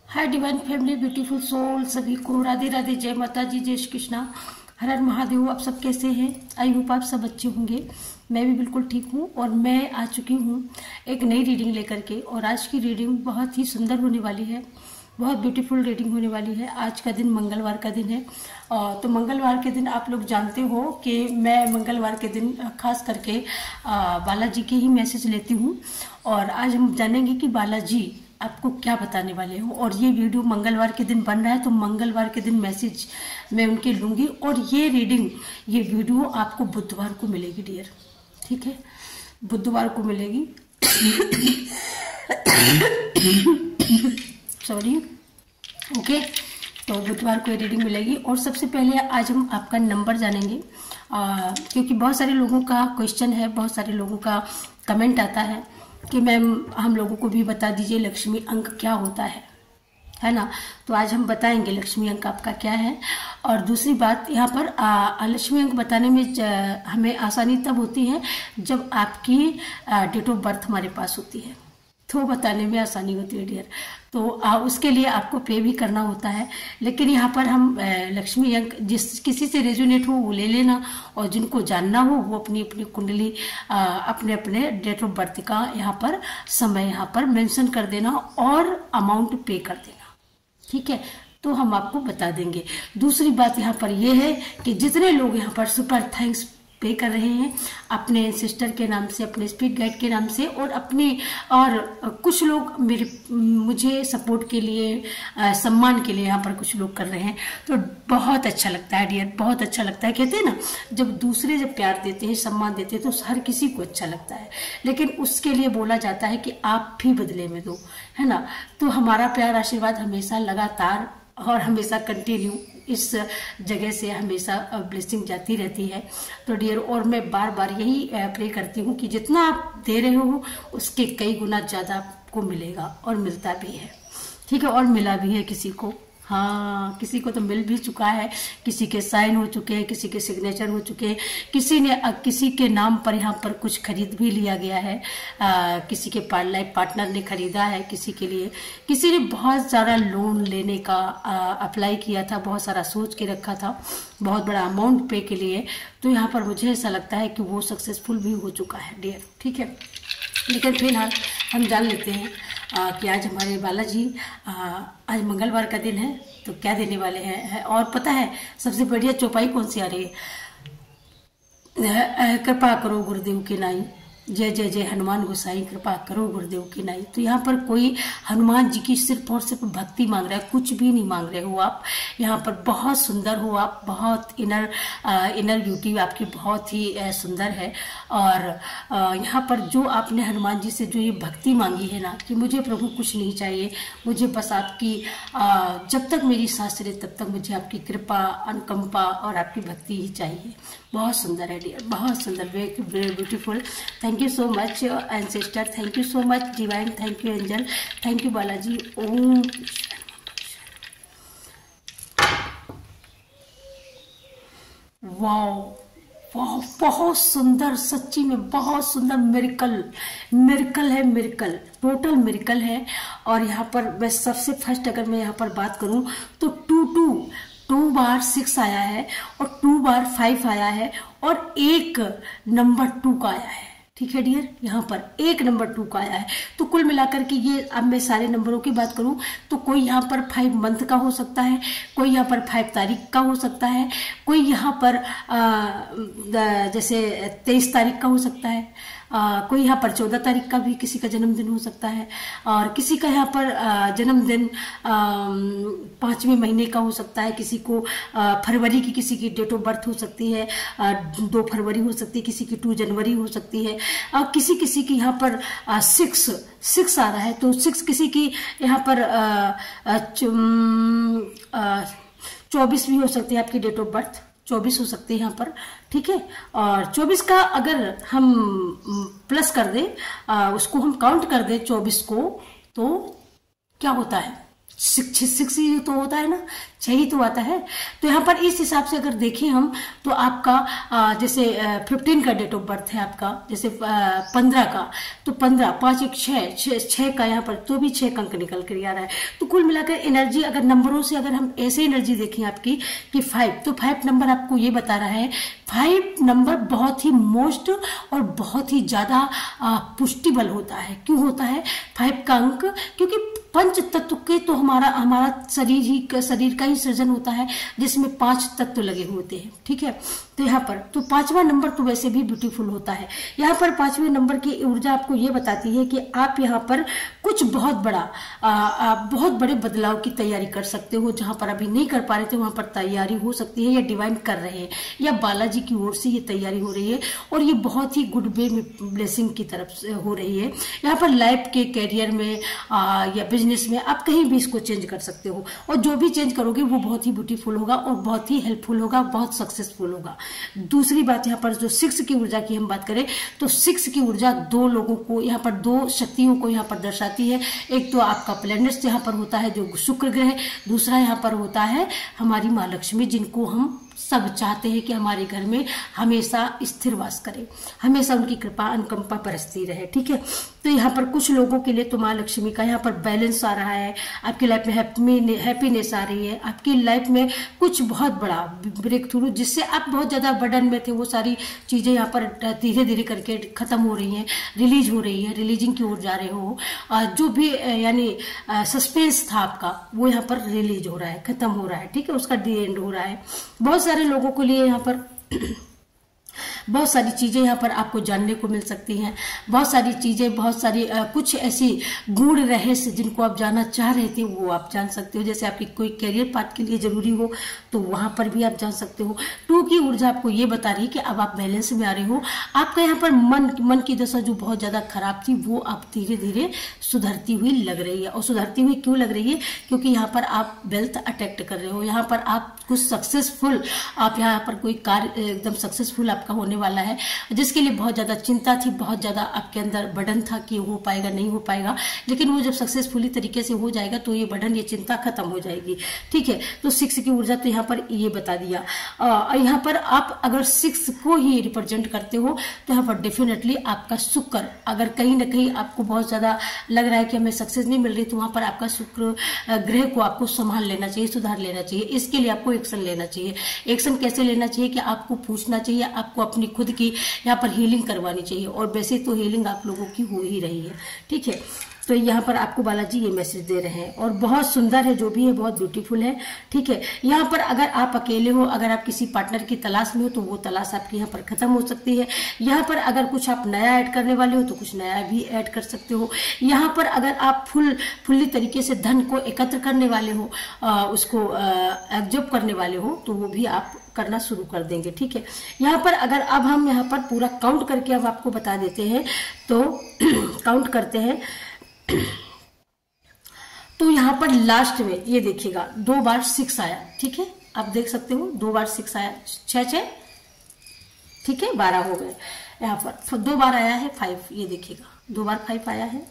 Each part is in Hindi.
हाय डिवाइन फैमिली, ब्यूटीफुल सोल, सभी को राधे राधे, जय माता जी, जय श्री कृष्णा, हर हर महादेव। आप सब कैसे हैं? आई होप आप सब अच्छे होंगे। मैं भी बिल्कुल ठीक हूँ और मैं आ चुकी हूँ एक नई रीडिंग लेकर के। और आज की रीडिंग बहुत ही सुंदर होने वाली है, बहुत ब्यूटीफुल रीडिंग होने वाली है। आज का दिन मंगलवार का दिन है। तो मंगलवार के दिन आप लोग जानते हो कि मैं मंगलवार के दिन खास करके बालाजी के ही मैसेज लेती हूँ। और आज हम जानेंगे कि बालाजी आपको क्या बताने वाले हो। और ये वीडियो मंगलवार के दिन बन रहा है, तो मंगलवार के दिन मैसेज मैं उनके लूंगी। और ये रीडिंग, ये वीडियो आपको बुधवार को मिलेगी डियर, ठीक है? बुधवार को मिलेगी। Sorry, okay. तो बुधवार को ये रीडिंग मिलेगी। और सबसे पहले आज हम आपका नंबर जानेंगे, क्योंकि बहुत सारे लोगों का क्वेश्चन है, बहुत सारे लोगों का कमेंट आता है कि मैम हम लोगों को भी बता दीजिए लक्ष्मी अंक क्या होता है ना। तो आज हम बताएंगे लक्ष्मी अंक आपका क्या है। और दूसरी बात, यहाँ पर लक्ष्मी अंक बताने में हमें आसानी तब होती है जब आपकी डेट ऑफ बर्थ हमारे पास होती है, तो बताने में आसानी होती है डियर। तो उसके लिए आपको पे भी करना होता है। लेकिन यहाँ पर हम लक्ष्मी अंक जिस किसी से रेजोनेट हो वो ले लेना, और जिनको जानना हो वो अपनी अपनी कुंडली अपने अपने डेट ऑफ बर्थ का यहाँ पर समय यहाँ पर मेंशन कर देना और अमाउंट पे कर देना, ठीक है? तो हम आपको बता देंगे। दूसरी बात यहाँ पर ये है कि जितने लोग यहाँ पर सुपर थैंक्स पे कर रहे हैं अपने सिस्टर के नाम से, अपने स्पिरिट गाइड के नाम से, और अपनी और कुछ लोग मुझे सपोर्ट के लिए, सम्मान के लिए यहाँ पर कुछ लोग कर रहे हैं, तो बहुत अच्छा लगता है डियर, बहुत अच्छा लगता है। कहते हैं ना, जब दूसरे जब प्यार देते हैं, सम्मान देते हैं, तो हर किसी को अच्छा लगता है। लेकिन उसके लिए बोला जाता है कि आप भी बदले में दो, है ना। तो हमारा प्यार आशीर्वाद हमेशा लगातार और हमेशा कंटिन्यू इस जगह से हमेशा ब्लेसिंग जाती रहती है। तो डियर, और मैं बार बार यही प्रे करती हूँ कि जितना आप दे रहे हो उसके कई गुना ज्यादा आपको मिलेगा, और मिलता भी है, ठीक है? और मिला भी है किसी को, हाँ, किसी को तो मिल भी चुका है, किसी के साइन हो चुके हैं, किसी के सिग्नेचर हो चुके हैं, किसी के नाम पर यहाँ पर कुछ खरीद भी लिया गया है, किसी के लाइफ पार्टनर ने खरीदा है किसी के लिए, किसी ने बहुत सारा लोन लेने का अप्लाई किया था, बहुत सारा सोच के रखा था, बहुत बड़ा अमाउंट पे के लिए। तो यहाँ पर मुझे ऐसा लगता है कि वो सक्सेसफुल भी हो चुका है डियर, ठीक है? लेकिन फिलहाल हम जान लेते हैं कि आज हमारे बालाजी आज मंगलवार का दिन है तो क्या देने वाले हैं। और पता है सबसे बढ़िया चौपाई कौन सी आ रही है? कृपा करो गुरुदेव के नाई, जय जय जय हनुमान गोसाई, कृपा करो गुरुदेव की नाई। तो यहाँ पर कोई हनुमान जी की सिर्फ और सिर्फ भक्ति मांग रहा है, कुछ भी नहीं मांग रहे हो आप। यहाँ पर बहुत सुंदर हो आप, बहुत इनर ब्यूटी आपकी बहुत ही सुंदर है। और यहाँ पर जो आपने हनुमान जी से जो ये भक्ति मांगी है ना, कि मुझे प्रभु कुछ नहीं चाहिए, मुझे बस आपकी जब तक मेरी सांस रहे तब तक मुझे आपकी कृपा, अनुकंपा और आपकी भक्ति ही चाहिए। बहुत सुंदर है डियर, बहुत सुंदर, very beautiful. Thank you so much ancestor, thank you so much divine, thank you angel, thank you Balaji. ओम वाओ, वाह, बहुत सुंदर, सच्ची में बहुत सुंदर। मिरेकल है, मिरेकल, टोटल मिरेकल है। और यहाँ पर मैं सबसे फर्स्ट अगर मैं यहाँ पर बात करूं तो 2 बार 6 आया है, और 2 बार 5 आया है, और एक नंबर 2 का आया है, ठीक है डियर? यहाँ पर एक नंबर 2 का आया है। तो कुल मिलाकर के ये, अब मैं सारे नंबरों की बात करूं तो कोई यहाँ पर 5 मंथ का हो सकता है, कोई यहाँ पर 5 तारीख का हो सकता है, कोई यहाँ पर जैसे 23 तारीख का हो सकता है, कोई यहाँ पर 14 तारीख का भी किसी का जन्मदिन हो सकता है, और किसी का यहाँ पर जन्मदिन 5वें महीने का हो सकता है, किसी को फरवरी की किसी की डेट ऑफ बर्थ हो सकती है, 2 फरवरी हो सकती है, किसी की 2 जनवरी हो सकती है, किसी की यहाँ पर 6 आ रहा है, तो 6 किसी की यहाँ पर 24 भी हो सकती है आपकी डेट ऑफ बर्थ, 24 हो सकती है यहाँ पर, ठीक है? और 24 का अगर हम प्लस कर दे, उसको हम काउंट कर दे 24 को, तो क्या होता है? सिक्स ही तो होता है ना, 6 ही तो आता है। तो यहाँ पर इस हिसाब से अगर देखें हम तो आपका जैसे 15 का डेट ऑफ बर्थ है आपका, जैसे 15 का, तो 15 5 1 6 का यहाँ पर तो भी 6 अंक निकल कर आ रहा है। तो कुल मिलाकर एनर्जी अगर नंबरों से अगर हम ऐसे एनर्जी देखें आपकी कि 5, तो 5 नंबर आपको ये बता रहा है 5 नंबर बहुत ही मोस्ट और बहुत ही ज्यादा पुष्टिबल होता है। क्यों होता है 5 का अंक? क्योंकि पंच तत्व के तो हमारा शरीर का ही सृजन होता है, जिसमें 5 तत्व लगे होते हैं। ठीक है, तो यहाँ पर तो 5वां नंबर तो वैसे भी ब्यूटीफुल होता है। यहाँ पर 5वें नंबर की ऊर्जा आपको ये बताती है कि आप यहाँ पर कुछ बहुत बड़े बदलाव की तैयारी कर सकते हो। जहां पर अभी नहीं कर पा रहे थे वहां पर तैयारी हो सकती है, या डिवाइन कर रहे हैं, या बालाजी की ओर से ये तैयारी हो रही है, और ये बहुत ही गुड वे में ब्लेसिंग की तरफ से हो रही है। यहाँ पर लाइफ के कैरियर में या बिजनेस में आप कहीं भी इसको चेंज कर सकते हो, और जो भी चेंज करोगे वो बहुत ही ब्यूटीफुल होगा और बहुत ही हेल्पफुल होगा, बहुत सक्सेसफुल होगा। दूसरी बात यहाँ पर जो 6 की ऊर्जा की हम बात करें तो 6 की ऊर्जा 2 लोगों को, यहाँ पर 2 शक्तियों को यहाँ पर दर्शाती है। एक तो आपका प्लैनेट्स यहाँ पर होता है जो शुक्र ग्रह, दूसरा यहाँ पर होता है हमारी माँ लक्ष्मी, जिनको हम सब चाहते हैं कि हमारे घर में हमेशा स्थिर वास करे, हमेशा उनकी कृपा अनुकंपा बरसती रहे। ठीक है, तो यहाँ पर कुछ लोगों के लिए तो माँ लक्ष्मी का यहाँ पर बैलेंस आ रहा है, आपकी लाइफ में हैप्पीनेस आ रही है, आपकी लाइफ में कुछ बहुत बड़ा ब्रेक थ्रू, जिससे आप बहुत ज्यादा बर्डन में थे, वो सारी चीजें यहाँ पर धीरे धीरे करके खत्म हो रही हैं, रिलीज हो रही है, रिलीजिंग की ओर जा रहे हो। जो भी यानी सस्पेंस था आपका वो यहाँ पर रिलीज हो रहा है, खत्म हो रहा है। ठीक है, उसका डी एंड हो रहा है। बहुत सारे लोगों के लिए यहाँ पर बहुत सारी चीजें यहाँ पर आपको जानने को मिल सकती हैं, बहुत सारी चीजें, बहुत सारी कुछ ऐसी गूढ़ रहस्य जिनको आप जानना चाह रहे थे वो आप जान सकते हो। जैसे आपकी कोई कैरियर पाथ के लिए जरूरी हो तो वहां पर भी आप जान सकते हो। 2 की ऊर्जा आपको ये बता रही है कि अब आप बैलेंस में आ रहे हो। आपका यहाँ पर मन की दशा जो बहुत ज्यादा खराब थी वो आप धीरे धीरे सुधरती हुई लग रही है। और सुधरती हुई क्यों लग रही है? क्योंकि यहाँ पर आप वेल्थ अट्रैक्ट कर रहे हो, यहाँ पर आप कुछ सक्सेसफुल, आप यहाँ पर कोई कार्य एकदम सक्सेसफुल आपका होने वाला है, जिसके लिए बहुत ज्यादा चिंता थी, बहुत ज्यादा आपके अंदर बर्डन था कि हो पाएगा नहीं हो पाएगा, लेकिन वो जब सक्सेसफुली तरीके से हो जाएगा तो ये बर्डन, ये चिंता खत्म हो जाएगी। ठीक है, तो 6 की ऊर्जा तो यहाँ पर ये बता दिया। यहाँ पर आप अगर 6 को ही रिप्रेजेंट करते हो तो यहाँ पर डेफिनेटली आपका शुक्र, अगर कहीं ना कहीं आपको बहुत ज्यादा लग रहा है कि हमें सक्सेस नहीं मिल रही, तो वहां पर आपका शुक्र ग्रह को आपको संभाल लेना चाहिए, सुधार लेना चाहिए। इसके लिए आपको एक्शन लेना चाहिए। एक्शन कैसे लेना चाहिए कि आपको पूछना चाहिए, आपको अपनी खुद की यहाँ पर हीलिंग करवानी चाहिए, और वैसे तो हीलिंग आप लोगों की हो ही रही है। ठीक है, तो यहाँ पर आपको बालाजी ये मैसेज दे रहे हैं, और बहुत सुंदर है, जो भी है बहुत ब्यूटीफुल है। ठीक है, यहाँ पर अगर आप अकेले हो, अगर आप किसी पार्टनर की तलाश में हो तो वो तलाश आपकी यहाँ पर खत्म हो सकती है। यहाँ पर अगर कुछ आप नया ऐड करने वाले हो तो कुछ नया भी ऐड कर सकते हो। यहाँ पर अगर आप फुल्ली तरीके से धन को एकत्र करने वाले हो, उसको एब्जॉर्ब करने वाले हो, तो वो भी आप करना शुरू कर देंगे। ठीक है, यहाँ पर अगर अब हम यहाँ पर पूरा काउंट करके अब आपको बता देते हैं, तो काउंट करते हैं तो यहाँ पर लास्ट में ये देखिएगा 2 बार 6 आया। ठीक है, आप देख सकते हो 2 बार 6 आया, 6 ठीक है 12 हो गए। यहाँ पर 2 बार आया है 5, ये देखिएगा 2 बार 5 आया है।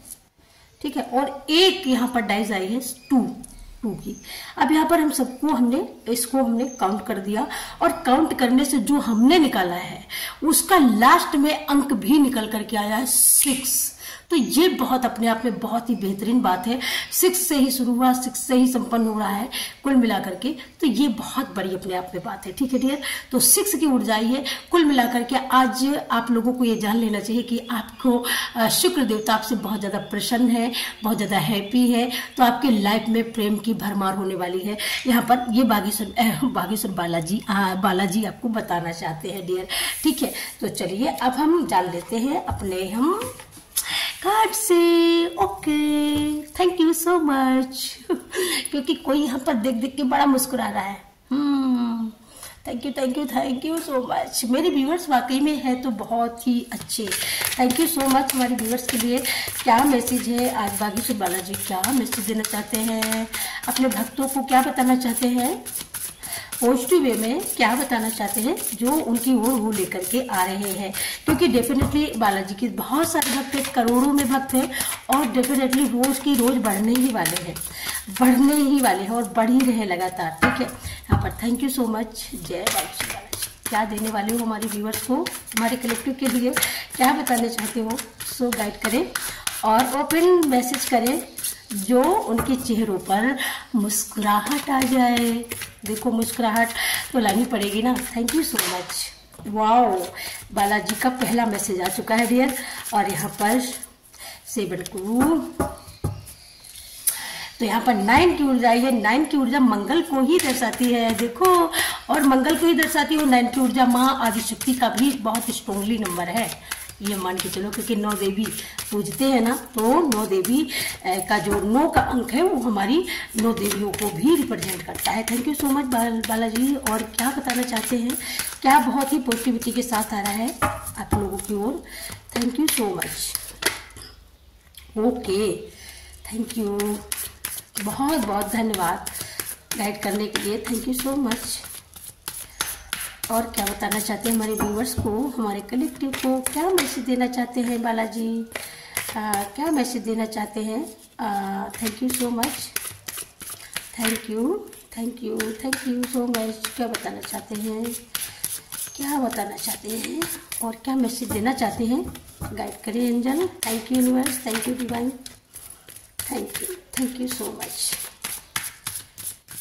ठीक है, और एक यहाँ पर डाइज आई है 2 की। अब यहाँ पर हम सबको इसको हमने काउंट कर दिया, और काउंट करने से जो हमने निकाला है उसका लास्ट में अंक भी निकल करके आया है 6। तो ये बहुत अपने आप में बहुत ही बेहतरीन बात है। 6 से ही शुरू हुआ, 6 से ही संपन्न हो रहा है कुल मिलाकर के, तो ये बहुत बड़ी अपने आप में बात है। ठीक है डियर, तो 6 की ऊर्जा आई है कुल मिलाकर के। आज आप लोगों को ये जान लेना चाहिए कि आपको शुक्र देवता आपसे बहुत ज्यादा प्रसन्न है, बहुत ज्यादा हैप्पी है, तो आपके लाइफ में प्रेम की भरमार होने वाली है। यहाँ पर ये बागेश्वर बालाजी आपको बताना चाहते हैं डियर। ठीक है, तो चलिए अब हम जान लेते हैं अपने हम कार्ड से। Okay, thank you so much क्योंकि कोई यहाँ पर देख देख के बड़ा मुस्कुरा रहा है। Thank you so much. मेरे व्यूअर्स वाकई में है तो बहुत ही अच्छे। थैंक यू सो मच हमारे व्यूअर्स के लिए। क्या मैसेज है आज बागेश्वर बालाजी, क्या मैसेज देना चाहते हैं, अपने भक्तों को क्या बताना चाहते हैं? पॉजिटिव वे में क्या बताना चाहते हैं जो उनकी ओर वो लेकर के आ रहे हैं। क्योंकि डेफिनेटली बालाजी के बहुत सारे भक्त हैं, करोड़ों में भक्त हैं और डेफिनेटली रोज की रोज बढ़ने ही वाले हैं, बढ़ने ही वाले हैं और बढ़ ही रहे लगातार। ठीक है, यहाँ पर थैंक यू सो मच। जय बालाजी। क्या देने वाले हो हमारे व्यूअर्स को, हमारे कलेक्टिव के लिए क्या बताना चाहते हो, सो गाइड करें और ओपन मैसेज करें जो उनके चेहरों पर मुस्कुराहट आ जाए। देखो मुस्कुराहट तो लानी पड़ेगी ना। Thank you so much. Wow, Balaji का पहला मैसेज आ चुका है डियर। और यहाँ पर 7 को तो यहाँ पर 9 की ऊर्जा आई है। 9 की ऊर्जा मंगल को ही दर्शाती है, देखो, और मंगल को ही दर्शाती है। 9 की ऊर्जा माँ आदिशक्ति का भी बहुत स्ट्रॉन्गली नंबर है, ये मान के चलो, क्योंकि 9 देवी पूजते हैं ना, तो 9 देवी का जो 9 का अंक है वो हमारी 9 देवियों को भी रिप्रेजेंट करता है। Thank you so much Balaji. और क्या बताना चाहते हैं, क्या बहुत ही पॉजिटिविटी के साथ आ रहा है आप लोगों की ओर। Thank you so much. Okay, thank you, बहुत बहुत धन्यवाद गाइड करने के लिए। Thank you so much. और क्या बताना चाहते हैं हमारे व्यूअर्स को, हमारे कलेक्टिव को, क्या मैसेज देना चाहते हैं बालाजी, क्या मैसेज देना चाहते हैं। Thank you so much. Thank you, thank you, thank you so much. क्या बताना चाहते हैं, क्या बताना चाहते हैं और क्या मैसेज देना चाहते हैं, गाइड करें angel. Thank you universe, thank you divine, thank you so much,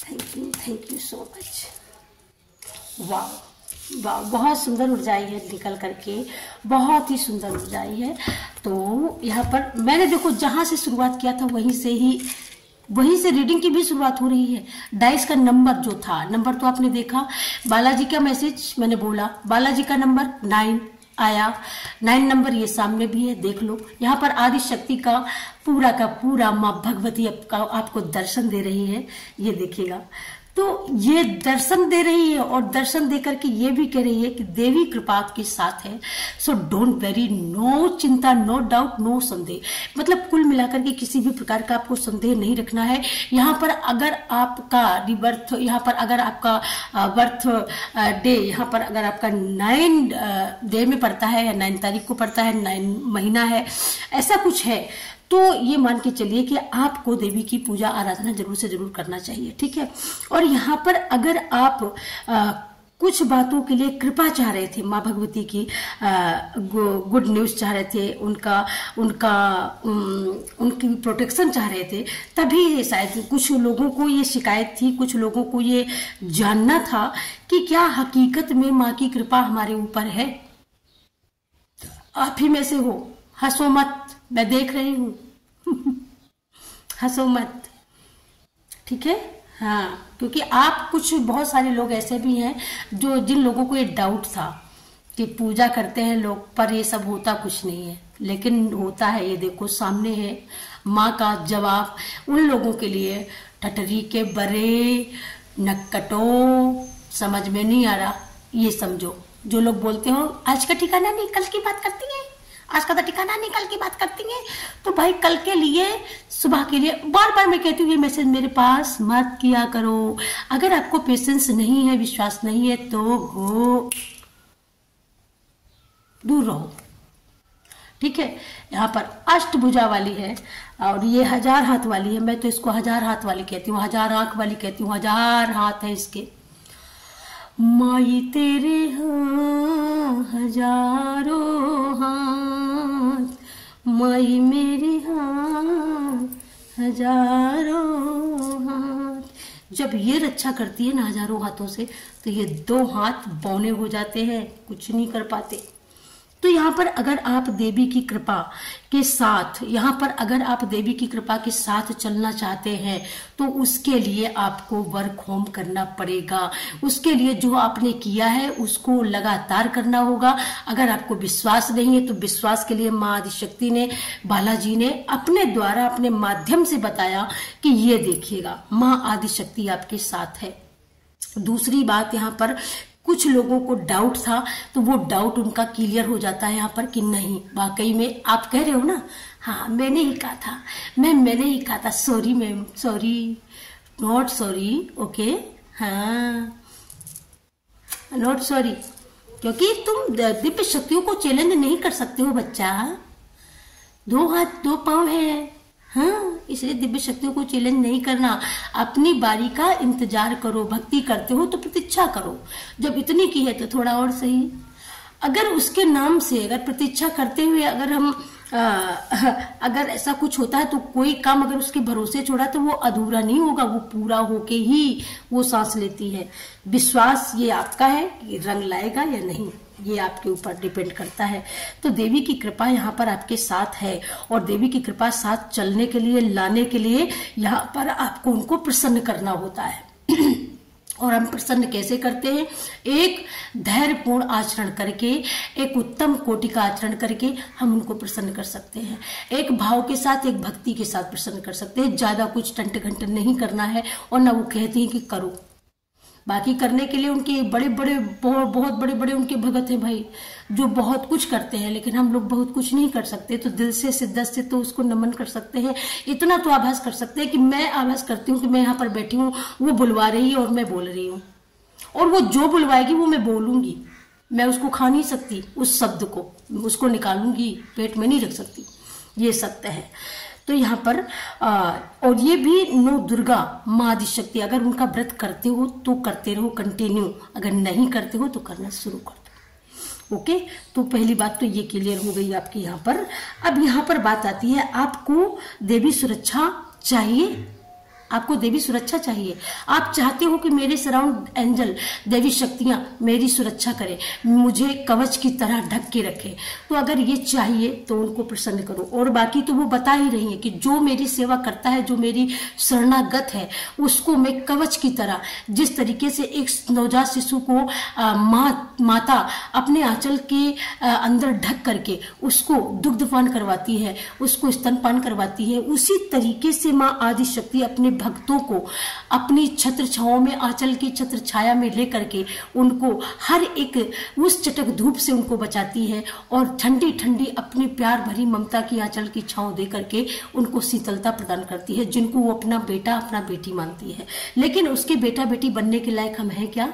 thank you so much. वाह वाह, बहुत सुंदर ऊर्जाई है निकल करके, बहुत ही सुंदर ऊर्जाई है। तो यहाँ पर मैंने देखो जहां से शुरुआत किया था वहीं से रीडिंग की भी शुरुआत हो रही है। डाइस का नंबर जो था, नंबर तो आपने देखा, बालाजी का मैसेज मैंने बोला, बालाजी का नंबर 9 आया। 9 नंबर ये सामने भी है, देख लो। यहाँ पर आदि शक्ति का पूरा माँ भगवती आपको दर्शन दे रही है, ये देखिएगा। तो ये दर्शन दे रही है और दर्शन दे करके ये भी कह रही है कि देवी कृपा आपके साथ है। सो डोंट वेरी, नो चिंता, नो डाउट, नो संदेह। मतलब कुल मिलाकर के किसी भी प्रकार का आपको संदेह नहीं रखना है। यहाँ पर अगर आपका रिबर्थ, यहाँ पर अगर आपका बर्थ डे, यहाँ पर अगर आपका 9 डे में पड़ता है या 9 तारीख को पड़ता है, 9 महीना है, ऐसा कुछ है, तो ये मान के चलिए कि आपको देवी की पूजा आराधना जरूर से जरूर करना चाहिए। ठीक है, और यहाँ पर अगर आप कुछ बातों के लिए कृपा चाह रहे थे, माँ भगवती की गुड न्यूज चाह रहे थे, उनकी प्रोटेक्शन चाह रहे थे, तभी शायद कुछ लोगों को ये शिकायत थी, कुछ लोगों को ये जानना था कि क्या हकीकत में माँ की कृपा हमारे ऊपर है। आप ही में से हो, हंसो मत, मैं देख रही हूं हंसो मत, ठीक है। हाँ, क्योंकि आप कुछ बहुत सारे लोग ऐसे भी हैं जिन लोगों को ये डाउट था कि पूजा करते हैं लोग पर ये सब होता कुछ नहीं है, लेकिन होता है। ये देखो सामने है माँ का जवाब उन लोगों के लिए, ठटरी के बरे नक्कटो, समझ में नहीं आ रहा, ये समझो। जो लोग बोलते हो आज का ठिकाना नहीं कल की बात करती है, आज का तो ठिकाना नहीं कल की बात करती है, तो भाई कल के लिए, सुबह के लिए बार बार मैं कहती हूँ ये मैसेज मेरे पास मत किया करो। अगर आपको पेशेंस नहीं है, विश्वास नहीं है, तो हो दूर रहो। ठीक है, यहाँ पर अष्टभुजा वाली है और ये 1000 हाथ वाली है। मैं तो इसको 1000 हाथ वाली कहती हूँ, 1000 आंख वाली कहती हूँ। 1000 हाथ है इसके। माई तेरे हाँ हजारों हाथ, माई मेरे हाँ हजारों हाथ। जब ये रक्षा करती है ना 1000 हाथों से, तो ये 2 हाथ बौने हो जाते हैं, कुछ नहीं कर पाते। तो यहाँ पर अगर आप देवी की कृपा के साथ, यहाँ पर अगर आप देवी की कृपा के साथ चलना चाहते हैं, तो उसके लिए आपको वर्क होम करना पड़ेगा। उसके लिए जो आपने किया है उसको लगातार करना होगा। अगर आपको विश्वास नहीं है, तो विश्वास के लिए माँ आदिशक्ति ने, बालाजी ने अपने द्वारा, अपने माध्यम से बताया कि ये देखिएगा माँ आदिशक्ति आपके साथ है। दूसरी बात, यहाँ पर कुछ लोगों को डाउट था, तो वो डाउट उनका क्लियर हो जाता है यहाँ पर कि नहीं, वाकई में आप कह रहे हो ना, हाँ मैंने ही कहा था, मैंने ही कहा था, sorry ma'am, sorry, not sorry, okay, हाँ नॉट सॉरी, क्योंकि तुम दिव्य शक्तियों को चैलेंज नहीं कर सकते हो बच्चा। 2 हाथ 2 पांव है, हाँ, इसलिए दिव्य शक्तियों को चैलेंज नहीं करना। अपनी बारी का इंतजार करो। भक्ति करते हो तो प्रतीक्षा करो, जब इतनी की है तो थोड़ा और सही। अगर उसके नाम से अगर प्रतीक्षा करते हुए अगर हम अगर ऐसा कुछ होता है तो कोई काम अगर उसके भरोसे छोड़ा तो वो अधूरा नहीं होगा, वो पूरा होके ही वो सांस लेती है। विश्वास ये आपका है कि रंग लाएगा या नहीं, ये आपके ऊपर डिपेंड करता है। तो देवी की कृपा यहाँ पर आपके साथ है, और देवी की कृपा साथ चलने के लिए, लाने के लिए यहाँ पर आपको उनको प्रसन्न करना होता है। और हम प्रसन्न कैसे करते हैं? एक धैर्यपूर्ण आचरण करके, एक उत्तम कोटि का आचरण करके हम उनको प्रसन्न कर सकते हैं। एक भाव के साथ, एक भक्ति के साथ प्रसन्न कर सकते हैं। ज्यादा कुछ टंट घंट नहीं करना है, और ना वो कहती है कि करो। बाकी करने के लिए उनके बड़े बड़े बहुत बड़े बड़े उनके भगत हैं भाई, जो बहुत कुछ करते हैं, लेकिन हम लोग बहुत कुछ नहीं कर सकते। तो दिल से, शिद्दत से तो उसको नमन कर सकते हैं। इतना तो आभास कर सकते हैं कि मैं आभास करती हूँ कि मैं यहाँ पर बैठी हूँ, वो बुलवा रही है और मैं बोल रही हूँ, और वो जो बुलवाएगी वो मैं बोलूंगी। मैं उसको खा नहीं सकती, उस शब्द को उसको निकालूंगी, पेट में नहीं रख सकती, ये सत्य है। तो यहाँ पर और ये भी 9 दुर्गा माँ आदिशक्ति, अगर उनका व्रत करते हो तो करते रहो कंटिन्यू, अगर नहीं करते हो तो करना शुरू कर दो। ओके, तो पहली बात तो ये क्लियर हो गई आपकी यहाँ पर। अब यहाँ पर बात आती है, आपको देवी सुरक्षा चाहिए। आपको देवी सुरक्षा चाहिए। आप चाहते हो कि मेरे सराउंड एंजल, देवी शक्तियां मेरी सुरक्षा करें, मुझे कवच की तरह ढक के रखे। तो अगर ये चाहिए तो उनको प्रसन्न करो। और बाकी तो वो बता ही रही है कि जो मेरी सेवा करता है, जो मेरी शरणागत है, उसको मैं कवच की तरह, जिस तरीके से एक नवजात शिशु को माता अपने आंचल के अंदर ढक करके उसको दुग्धपान करवाती है, उसको स्तनपान करवाती है, उसी तरीके से माँ आदिशक्ति अपने भक्तों को अपनी छत्र छाओं में, आंचल की छत्र छाया में लेकर के उनको हर एक उस चटक धूप से उनको बचाती है, और ठंडी ठंडी अपनी प्यार भरी ममता की आंचल की छांव दे करके उनको शीतलता प्रदान करती है, जिनको वो अपना बेटा, अपना बेटी मानती है। लेकिन उसके बेटा बेटी बनने के लायक हम हैं क्या?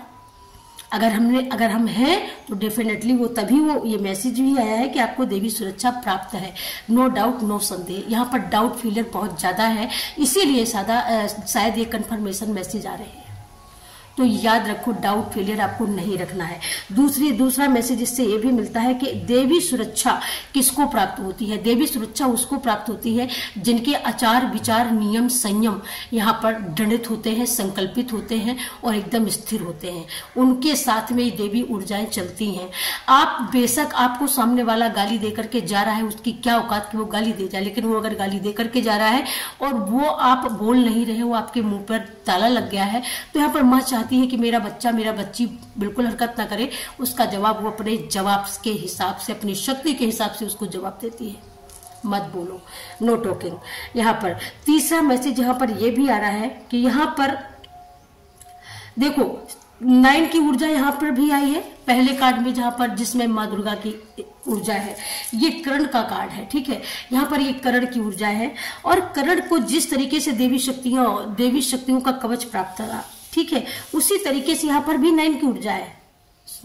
अगर हम हैं तो डेफिनेटली वो तभी वो ये मैसेज भी आया है कि आपको देवी सुरक्षा प्राप्त है। नो डाउट, नो संदेह। यहाँ पर डाउट फीलर बहुत ज्यादा है, इसीलिए शायद ये कंफर्मेशन मैसेज आ रहे हैं। तो याद रखो, डाउट फेलियर आपको नहीं रखना है। दूसरा मैसेज इससे ये भी मिलता है कि देवी सुरक्षा किसको प्राप्त होती है? देवी सुरक्षा उसको प्राप्त होती है जिनके आचार विचार नियम संयम यहाँ पर दृढ़ होते हैं, संकल्पित होते हैं और एकदम स्थिर होते हैं। उनके साथ में देवी ऊर्जाएं चलती हैं। आप बेशक, आपको सामने वाला गाली देकर के जा रहा है, उसकी क्या औकात कि वो गाली दे जाए, लेकिन वो अगर गाली देकर के जा रहा है और वो आप बोल नहीं रहे हो, आपके मुंह पर ताला लग गया है, तो यहाँ पर माँ चाहती है कि मेरा बच्चा, मेरा बच्ची बिल्कुल हरकत ना करे। उसका जवाब वो अपने जवाब के हिसाब से, अपनी शक्ति के हिसाब से उसको जवाब देती है। मत बोलो, नो टॉकिंग। यहाँ पर तीसरा मैसेज यहाँ पर ये भी आ रहा है कि यहाँ पर देखो 9 की ऊर्जा यहाँ पर भी आई है पहले कार्ड में, जहां पर जिसमें माँ दुर्गा की ऊर्जा है। ये कर्ण का कार्ड है, ठीक है। यहाँ पर ये कर्ण की ऊर्जा है, और कर्ण को जिस तरीके से देवी शक्तियों का कवच प्राप्त था, ठीक है, उसी तरीके से यहाँ पर भी 9 की ऊर्जा है।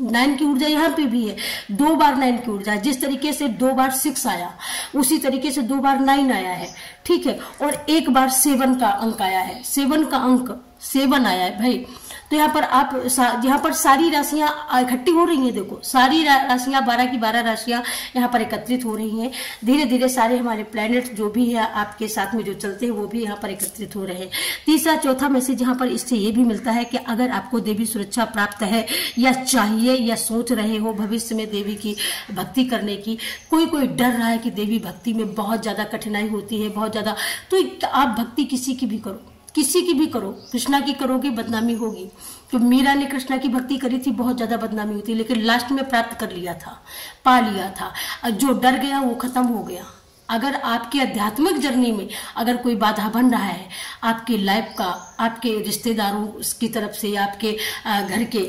9 की ऊर्जा यहाँ पे भी है। 2 बार 9 की ऊर्जा है। जिस तरीके से 2 बार 6 आया, उसी तरीके से 2 बार 9 आया है, ठीक है। और 1 बार 7 का अंक आया है। 7 का अंक 7 आया है भाई। तो यहाँ पर सारी राशियां इकट्ठी हो रही हैं। देखो, सारी राशियां 12 की 12 राशियां यहाँ पर एकत्रित हो रही हैं। धीरे धीरे सारे हमारे प्लैनेट जो भी है आपके साथ में जो चलते हैं, वो भी यहाँ पर एकत्रित हो रहे हैं। तीसरा चौथा मैसेज यहाँ पर इससे ये भी मिलता है कि अगर आपको देवी सुरक्षा प्राप्त है, या चाहिए, या सोच रहे हो भविष्य में देवी की भक्ति करने की, कोई डर रहा है कि देवी भक्ति में बहुत ज्यादा कठिनाई होती है, बहुत ज्यादा, तो आप भक्ति किसी की भी करो, किसी की भी करो। कृष्णा की करोगे बदनामी होगी। तो मीरा ने कृष्णा की भक्ति करी थी, बहुत ज्यादा बदनामी हुई थी, लेकिन लास्ट में प्राप्त कर लिया था, पा लिया था। जो डर गया वो खत्म हो गया, अगर आपकी आध्यात्मिक जर्नी में अगर कोई बाधा बन रहा है आपके लाइफ का, आपके रिश्तेदारों की तरफ से या आपके घर के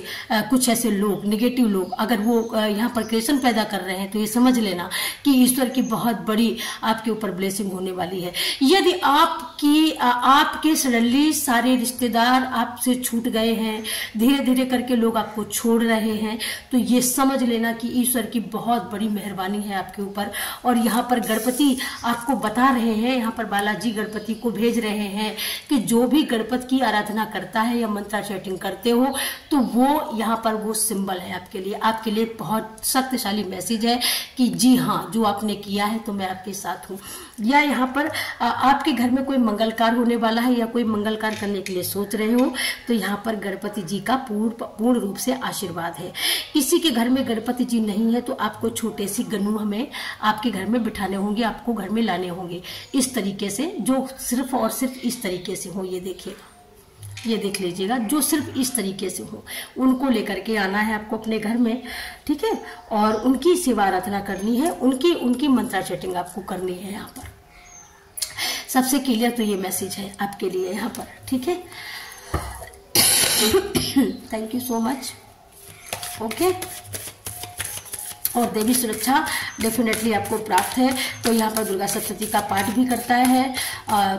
कुछ ऐसे लोग, नेगेटिव लोग, अगर वो यहाँ पर क्लेशन पैदा कर रहे हैं, तो ये समझ लेना कि ईश्वर की बहुत बड़ी आपके ऊपर ब्लेसिंग होने वाली है। यदि आपके सडनली सारे रिश्तेदार आपसे छूट गए हैं, धीरे धीरे करके लोग आपको छोड़ रहे हैं, तो ये समझ लेना कि ईश्वर की बहुत बड़ी मेहरबानी है आपके ऊपर। और यहाँ पर गणपति आपको बता रहे हैं, यहाँ पर बालाजी गणपति को भेज रहे हैं कि जो भी गणपति की आराधना करता है या मंत्र चैटिंग करते हो, तो वो यहाँ पर वो सिंबल है आपके लिए बहुत शक्तिशाली मैसेज है कि जी हाँ, जो आपने किया है तो मैं आपके साथ हूँ। या यहाँ पर आपके घर में कोई मंगल कार्य होने वाला है या कोई मंगल कार्य करने के लिए सोच रहे हो, तो यहाँ पर गणपति जी का पूर्ण रूप से आशीर्वाद है। किसी के घर में गणपति जी नहीं है तो आपको छोटे सी गन्नू हमें आपके घर में बिठाने होंगे, आपको घर में लाने होंगे इस तरीके से, जो सिर्फ और सिर्फ इस तरीके से हो। ये देखिएगा, ये देख लीजिएगा, जो सिर्फ इस तरीके से हो, उनको लेकर के आना है आपको अपने घर में, ठीक है। और उनकी सेवा आराधना करनी है, उनकी मंत्र चैटिंग आपको करनी है। यहाँ पर सबसे क्लियर तो ये मैसेज है आपके लिए यहाँ पर, ठीक है। Thank you so much. Okay, और देवी सुरक्षा डेफिनेटली आपको प्राप्त है। तो यहाँ पर दुर्गा सप्तशती का पाठ भी करता है।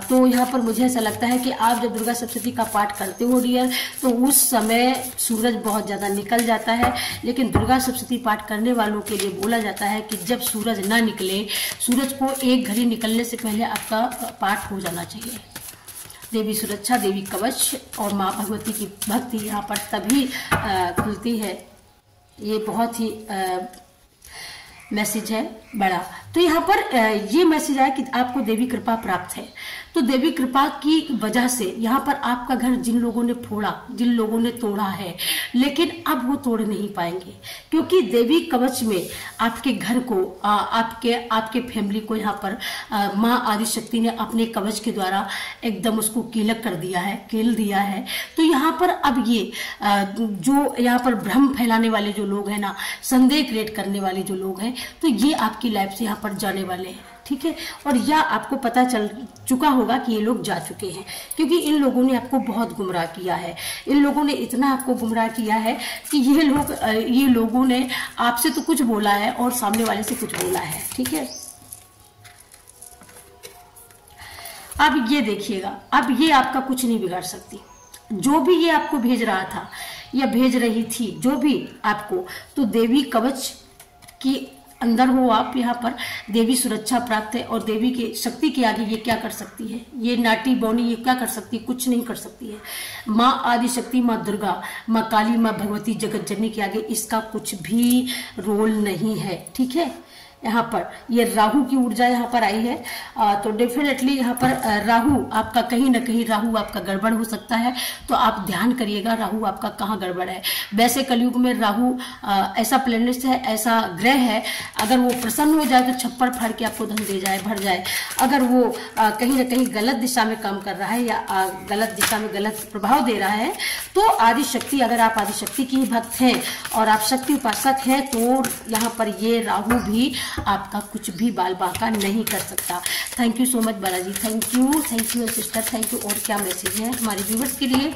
तो यहाँ पर मुझे ऐसा लगता है कि आप जब दुर्गा सप्तशती का पाठ करते हो डियर, तो उस समय सूरज बहुत ज़्यादा निकल जाता है। लेकिन दुर्गा सप्तशती पाठ करने वालों के लिए बोला जाता है कि जब सूरज ना निकले, सूरज को एक घड़ी निकलने से पहले आपका पाठ हो जाना चाहिए। देवी सुरक्षा, देवी कवच और माँ भगवती की भक्ति यहाँ पर तभी खुलती है। ये बहुत ही मैसेज है बड़ा। तो यहाँ पर ये मैसेज आया कि आपको देवी कृपा प्राप्त है। तो देवी कृपा की वजह से यहाँ पर आपका घर जिन लोगों ने फोड़ा, जिन लोगों ने तोड़ा है, लेकिन अब वो तोड़ नहीं पाएंगे, क्योंकि देवी कवच में आपके घर को, आपके फैमिली को यहाँ पर माँ आदिशक्ति ने अपने कवच के द्वारा एकदम उसको कीलक कर दिया है, कील दिया है। तो यहाँ पर अब ये जो यहाँ पर भ्रम फैलाने वाले जो लोग हैं ना, संदेह क्रिएट करने वाले जो लोग हैं, तो ये आपकी लाइफ से यहाँ पर जाने वाले हैं, ठीक है। और यह आपको पता चल चुका होगा कि ये लोग जा चुके हैं, क्योंकि इन लोगों ने आपको बहुत गुमराह किया है। इन लोगों ने इतना आपको गुमराह किया है कि ये लोगों ने आपसे तो कुछ बोला है और सामने वाले से कुछ बोला है, ठीक है। अब ये देखिएगा, अब ये आपका कुछ नहीं बिगाड़ सकती। जो भी ये आपको भेज रहा था या भेज रही थी, जो भी आपको, तो देवी कवच की अंदर हो आप, यहाँ पर देवी सुरक्षा प्राप्त है। और देवी की शक्ति के आगे ये क्या कर सकती है? ये नाटी बौनी ये क्या कर सकती है? कुछ नहीं कर सकती है। माँ आदिशक्ति, माँ दुर्गा, माँ काली, माँ भगवती, जगत जननी के आगे इसका कुछ भी रोल नहीं है, ठीक है। यहाँ पर ये राहु की ऊर्जा यहाँ पर आई है, तो डेफिनेटली यहाँ पर राहु आपका कहीं ना कहीं राहु आपका गड़बड़ हो सकता है। तो आप ध्यान करिएगा राहु आपका कहाँ गड़बड़ है। वैसे कलयुग में राहु ऐसा प्लेनेट है, ऐसा ग्रह है, अगर वो प्रसन्न हो जाए तो छप्पर फाड़ के आपको धन दे जाए, भर जाए। अगर वो कहीं ना कहीं गलत दिशा में काम कर रहा है या गलत दिशा में गलत प्रभाव दे रहा है, तो आदिशक्ति, अगर आप आदिशक्ति की भक्त हैं और आप शक्ति उपासक हैं, तो यहाँ पर ये राहु भी आपका कुछ भी बाल बांका नहीं कर सकता। Thank you so much Balaji, thank you sister, thank you. और क्या मैसेज है हमारे व्यूवर्स के लिए?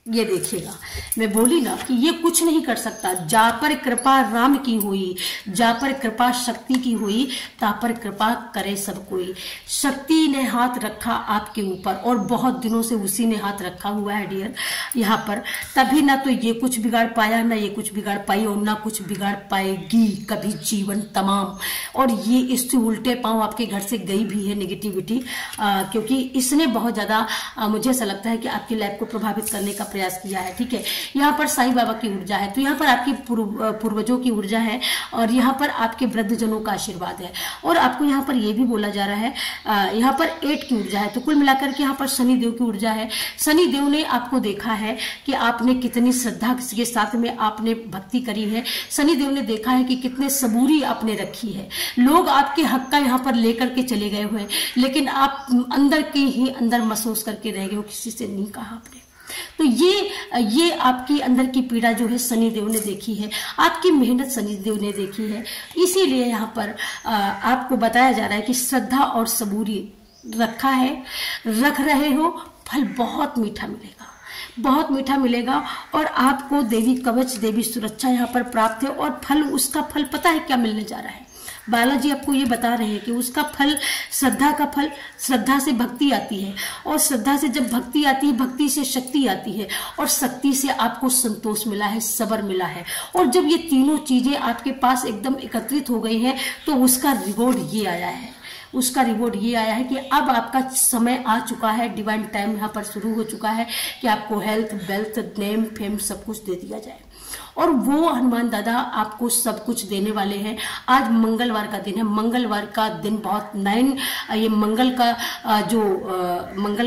ये देखिएगा, मैं बोली ना कि ये कुछ नहीं कर सकता। जा पर कृपा राम की हुई, जा पर कृपा शक्ति की हुई, ता पर कृपा करे सब कोई। शक्ति ने हाथ रखा आपके ऊपर और बहुत दिनों से उसी ने हाथ रखा हुआ है डियर यहाँ पर। तभी ना तो ये कुछ बिगाड़ पाया, ना ये कुछ बिगाड़ पाई और ना कुछ बिगाड़ पाएगी कभी जीवन तमाम। और ये इससे उल्टे पांव आपके घर से गई भी है नेगेटिविटी, क्योंकि इसने बहुत ज्यादा मुझे ऐसा लगता है कि आपकी लाइफ को प्रभावित करने का प्रयास किया है, ठीक है। यहाँ पर साईं बाबा की ऊर्जा है, तो यहाँ पर आपकी पूर्वजों की ऊर्जा है और यहाँ पर आपके वृद्धजनों का आशीर्वाद है। और आपको यहाँ पर यह भी बोला जा रहा है, यहाँ पर 8 की ऊर्जा है। तो कुल मिलाकर के यहाँ पर शनि देव की ऊर्जा है। शनि देव ने आपको देखा है कि आपने कितनी श्रद्धा के साथ में आपने भक्ति करी है। शनि देव ने देखा है कि कितने सबूरी आपने रखी है। लोग आपके हक का यहाँ पर लेकर के चले गए हुए, लेकिन आप अंदर के ही अंदर महसूस करके रह गए हो, किसी से नहीं कहा आपने। तो ये आपके अंदर की पीड़ा जो है शनिदेव ने देखी है, आपकी मेहनत शनिदेव ने देखी है। इसीलिए यहाँ पर आपको बताया जा रहा है कि श्रद्धा और सबूरी रखा है, रख रहे हो, फल बहुत मीठा मिलेगा, बहुत मीठा मिलेगा। और आपको देवी कवच, देवी सुरक्षा यहाँ पर प्राप्त है। और फल, उसका फल पता है क्या मिलने जा रहा है? बालाजी आपको ये बता रहे हैं कि उसका फल, श्रद्धा का फल, श्रद्धा से भक्ति आती है, और श्रद्धा से जब भक्ति आती है, भक्ति से शक्ति आती है, और शक्ति से आपको संतोष मिला है, सब्र मिला है। और जब ये तीनों चीजें आपके पास एकदम एकत्रित हो गई हैं, तो उसका रिवॉर्ड ये आया है, उसका रिवॉर्ड ये आया है कि अब आपका समय आ चुका है, डिवाइन टाइम यहाँ पर शुरू हो चुका है कि आपको हेल्थ, वेल्थ, नेम, फेम सब कुछ दे दिया जाए। और वो हनुमान दादा आपको सब कुछ देने वाले हैं। आज मंगलवार का दिन है, मंगलवार का दिन बहुत 9, ये मंगल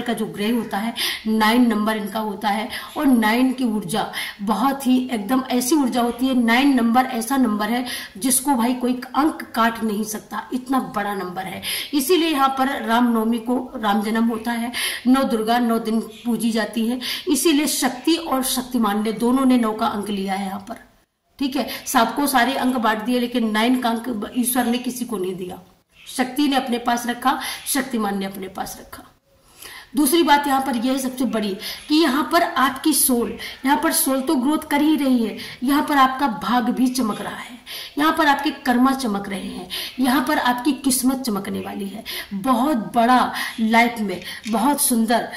का जो ग्रह होता है 9 नंबर इनका होता है। और 9 की ऊर्जा बहुत ही एकदम ऐसी ऊर्जा होती है। 9 नंबर ऐसा नंबर है जिसको भाई कोई अंक काट नहीं सकता, इतना बड़ा नंबर है। इसीलिए यहाँ पर रामनवमी को राम जन्म होता है, 9 दुर्गा 9 दिन पूजी जाती है। इसीलिए शक्ति और शक्तिमान ने दोनों ने 9 का अंक लिया है यहाँ पर, ठीक है। सबको सारे अंक बांट दिए, लेकिन 9 का अंक ईश्वर ने किसी को नहीं दिया। शक्ति ने अपने पास रखा, शक्तिमान ने अपने पास रखा। दूसरी बात यहाँ पर यह है सबसे बड़ी कि यहाँ पर आपकी सोल, यहाँ पर सोल तो ग्रोथ कर ही रही है, यहाँ पर आपका भाग भी चमक रहा है, यहाँ पर आपके कर्मा चमक रहे हैं, यहाँ पर आपकी किस्मत चमकने वाली है। बहुत बड़ा लाइफ में, बहुत सुंदर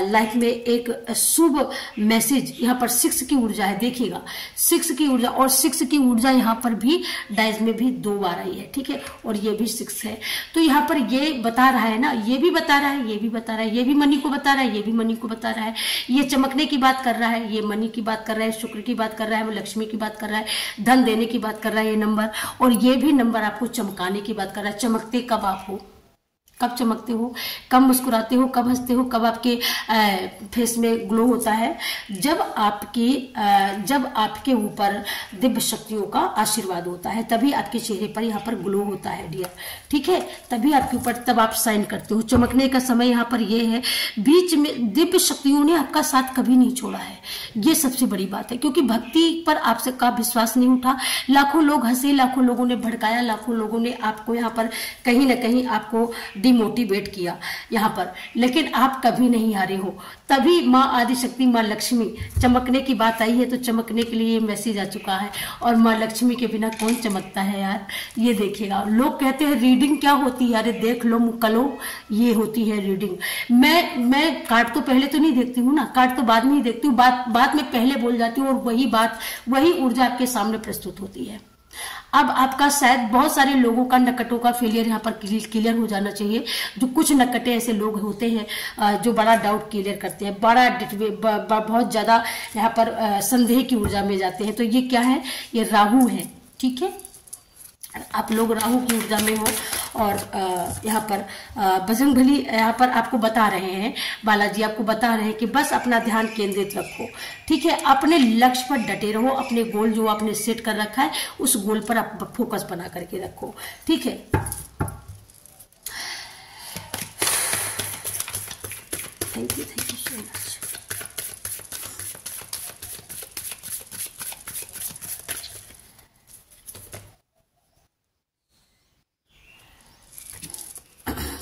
लाइफ में एक शुभ मैसेज यहाँ पर 6 की ऊर्जा है। देखिएगा 6 की ऊर्जा, और 6 की ऊर्जा यहाँ पर भी डाइज में भी 2 बार आई है, ठीक है। और ये भी 6 है, तो यहाँ पर ये बता रहा है ना, ये भी बता रहा है, ये भी बता रहा है, ये भी मनी को बता रहा है, ये भी मनी को बता रहा है। ये चमकने की बात कर रहा है, ये मनी की बात कर रहा है, शुक्र की बात कर रहा है, वो लक्ष्मी की बात कर रहा है, धन देने की बात कर रहा है ये नंबर। और ये भी नंबर आपको चमकाने की बात कर रहा है। चमकते कब आप हो, कब चमकते हो, कब मुस्कुराते हो, कब हंसते हो, कब आपके फेस में ग्लो होता है? जब आपके ऊपर दिव्य शक्तियों का आशीर्वाद होता है, तभी आपके चेहरे पर यहाँ पर ग्लो होता है डियर, ठीक है। तभी आपके ऊपर, तब आप साइन करते हो। चमकने का समय यहाँ पर ये है। बीच में दिव्य शक्तियों ने आपका साथ कभी नहीं छोड़ा है, ये सबसे बड़ी बात है। क्योंकि भक्ति पर आपसे का विश्वास नहीं उठा। लाखों लोग हंसे, लाखों लोगों ने भड़काया, लाखों लोगों ने आपको यहाँ पर कहीं ना कहीं आपको मोटिवेट किया यहाँ पर, लेकिन आप कभी नहीं हारे हो। तभी माँ आदिशक्ति, माँ लक्ष्मी, चमकने की बात आई है तो चमकने के लिए मैसेज आ चुका है। और माँ लक्ष्मी के बिना कौन चमकता है यार, ये देखिएगा। लोग कहते हैं रीडिंग क्या होती है, अरे देख लो मुक्कलो, ये होती है रीडिंग। मैं कार्ड तो पहले तो नहीं देखती हूँ ना, कार्ड तो बाद में ही देखती हूँ, बात में पहले बोल जाती हूँ, और वही ऊर्जा आपके सामने प्रस्तुत होती है। अब आपका शायद बहुत सारे लोगों का नकटों का फेलियर यहाँ पर क्लियर हो जाना चाहिए। जो कुछ नकटे ऐसे लोग होते हैं जो बड़ा डाउट क्लियर करते हैं, बहुत ज्यादा यहाँ पर संदेह की ऊर्जा में जाते हैं। तो ये क्या है, ये राहु है, ठीक है। आप लोग राहु की ऊर्जा में हो। और यहाँ पर बजरंगबली यहाँ पर आपको बता रहे हैं, बालाजी आपको बता रहे हैं कि बस अपना ध्यान केंद्रित रखो, ठीक है। अपने लक्ष्य पर डटे रहो, अपने गोल जो आपने सेट कर रखा है उस गोल पर आप फोकस बना करके रखो, ठीक है। Thank you so much.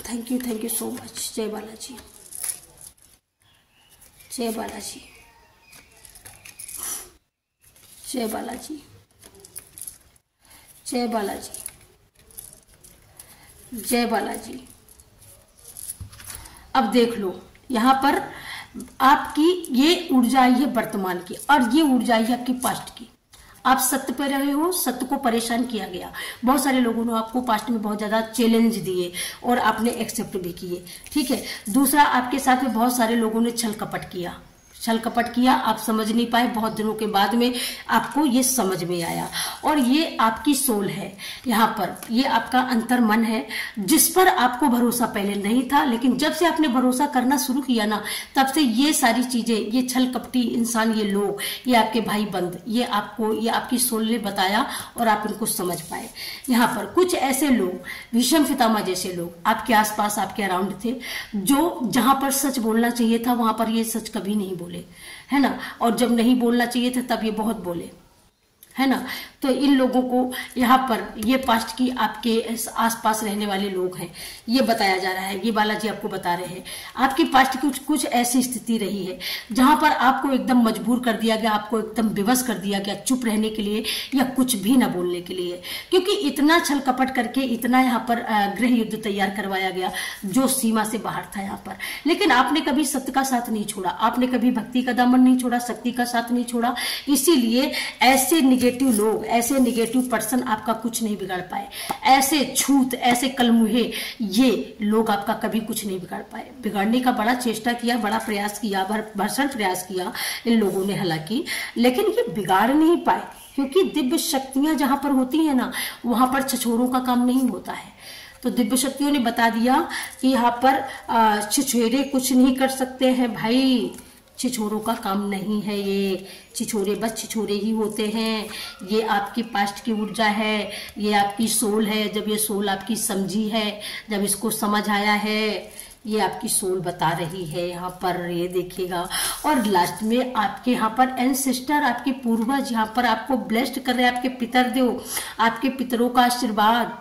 Thank you so much. जय बालाजी, जय बालाजी, जय बालाजी, जय बालाजी, जय बालाजी। अब देख लो यहाँ पर आपकी ये ऊर्जा आई है वर्तमान की, और ये ऊर्जा आई है आपकी पास्ट की। आप सत्य पे रहे हो, सत्य को परेशान किया गया। बहुत सारे लोगों ने आपको पास्ट में बहुत ज्यादा चैलेंज दिए और आपने एक्सेप्ट भी किए, ठीक है। दूसरा, आपके साथ में बहुत सारे लोगों ने छल कपट किया, आप समझ नहीं पाए। बहुत दिनों के बाद में आपको ये समझ में आया। और ये आपकी सोल है यहाँ पर, ये आपका अंतर मन है जिस पर आपको भरोसा पहले नहीं था, लेकिन जब से आपने भरोसा करना शुरू किया ना, तब से ये सारी चीजें, ये छल कपटी इंसान, ये लोग, ये आपके भाई बंद, ये आपकी सोल ने बताया और आप इनको समझ पाए। यहाँ पर कुछ ऐसे लोग, भीष्म पितामह जैसे लोग आपके आसपास, आपके अराउंड थे, जो जहां पर सच बोलना चाहिए था वहां पर ये सच कभी नहीं बोले। बोले, है ना। और जब नहीं बोलना चाहिए था तब ये बहुत बोले, है ना। तो इन लोगों को यहाँ पर ये पास्ट की आपके आसपास रहने वाले लोग हैं, ये बताया जा रहा है, ये बालाजी आपको बता रहे हैं। आपकी पास्ट की कुछ ऐसी स्थिति रही है जहां पर आपको एकदम मजबूर कर दिया गया, आपको एकदम विवश कर दिया गया चुप रहने के लिए या कुछ भी ना बोलने के लिए, क्योंकि इतना छल कपट करके इतना यहाँ पर गृह युद्ध तैयार करवाया गया जो सीमा से बाहर था यहाँ पर। लेकिन आपने कभी सत्य का साथ नहीं छोड़ा, आपने कभी भक्ति का दामन नहीं छोड़ा, शक्ति का साथ नहीं छोड़ा। इसीलिए ऐसे निगेटिव लोग, ऐसे निगेटिव पर्सन आपका कुछ नहीं बिगाड़ पाए, ऐसे छूत, ऐसे कलमुहे ये लोग आपका कभी कुछ नहीं बिगाड़ पाए। बिगाड़ने का बड़ा चेष्टा किया, बड़ा प्रयास किया, भरसक प्रयास किया इन लोगों ने हालांकि, लेकिन ये बिगाड़ नहीं पाए, क्योंकि दिव्य शक्तियां जहां पर होती है ना वहां पर छछोरों का काम नहीं होता है। तो दिव्य शक्तियों ने बता दिया कि यहाँ पर छिछोरे कुछ नहीं कर सकते हैं भाई, छिछोरों का काम नहीं है ये, छिछोरे बस छिछोरे ही होते हैं। ये आपकी पास्ट की ऊर्जा है, ये आपकी सोल है। जब ये सोल आपकी समझी है, जब इसको समझ आया है, ये आपकी सोल बता रही है यहाँ पर, ये देखिएगा। और लास्ट में आपके यहाँ पर एंसेस्टर, आपके पूर्वज यहाँ पर आपको ब्लेस्ड कर रहे हैं, आपके पितरदेव, आपके पितरों का आशीर्वाद,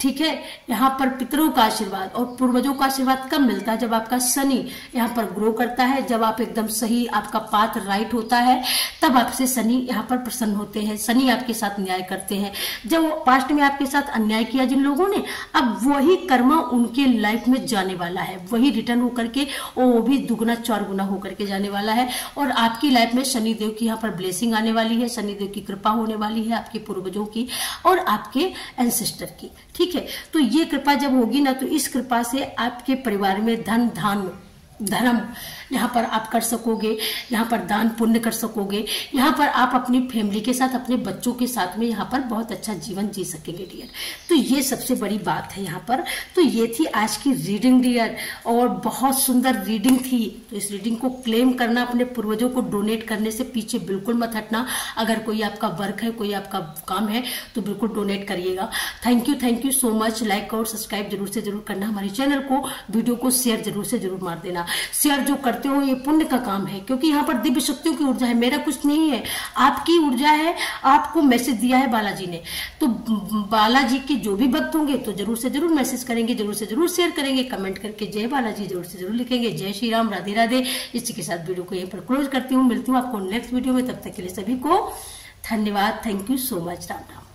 ठीक है। यहाँ पर पितरों का आशीर्वाद और पूर्वजों का आशीर्वाद कब मिलता है? जब आपका शनि यहाँ पर ग्रो करता है, जब आप एकदम सही, आपका पाथ राइट होता है, तब आपसे शनि यहाँ पर प्रसन्न होते हैं, शनि आपके साथ न्याय करते हैं। जब पास्ट में आपके साथ अन्याय किया जिन लोगों ने, अब वही कर्म उनके लाइफ में जाने वाला है, वही रिटर्न होकर के, वो भी दुगुना चार गुना होकर के जाने वाला है। और आपकी लाइफ में शनिदेव की यहाँ पर ब्लेसिंग आने वाली है, शनिदेव की कृपा होने वाली है, आपके पूर्वजों की और आपके एंसेस्टर की, ठीक है। तो ये कृपा जब होगी ना, तो इस कृपा से आपके परिवार में धन, धान, धर्म यहाँ पर आप कर सकोगे, यहाँ पर दान पुण्य कर सकोगे, यहाँ पर आप अपनी फैमिली के साथ, अपने बच्चों के साथ में यहाँ पर बहुत अच्छा जीवन जी सकेंगे डियर। तो ये सबसे बड़ी बात है यहाँ पर। तो ये थी आज की रीडिंग डियर, और बहुत सुंदर रीडिंग थी। तो इस रीडिंग को क्लेम करना, अपने पूर्वजों को डोनेट करने से पीछे बिल्कुल मत हटना। अगर कोई आपका वर्क है, कोई आपका काम है, तो बिल्कुल डोनेट करिएगा। Thank you so much. Like और सब्सक्राइब जरूर से जरूर करना हमारे चैनल को, वीडियो को शेयर जरूर से जरूर मार देना। शेयर जो करते हो ये पुण्य का काम है, क्योंकि यहाँ पर दिव्य शक्तियों की ऊर्जा है, मेरा कुछ नहीं है, आपकी ऊर्जा है। आपको मैसेज दिया है बालाजी ने, तो बालाजी के जो भी भक्त होंगे तो जरूर से जरूर मैसेज करेंगे, जरूर से जरूर शेयर करेंगे, कमेंट करके जय बालाजी जरूर से जरूर लिखेंगे। जय श्री राम, राधे राधे। इसी के साथ वीडियो को यहीं पर क्लोज करती हूँ। मिलती हूँ आपको नेक्स्ट वीडियो में, तब तक के लिए सभी को धन्यवाद। Thank you so much. Ram Ram.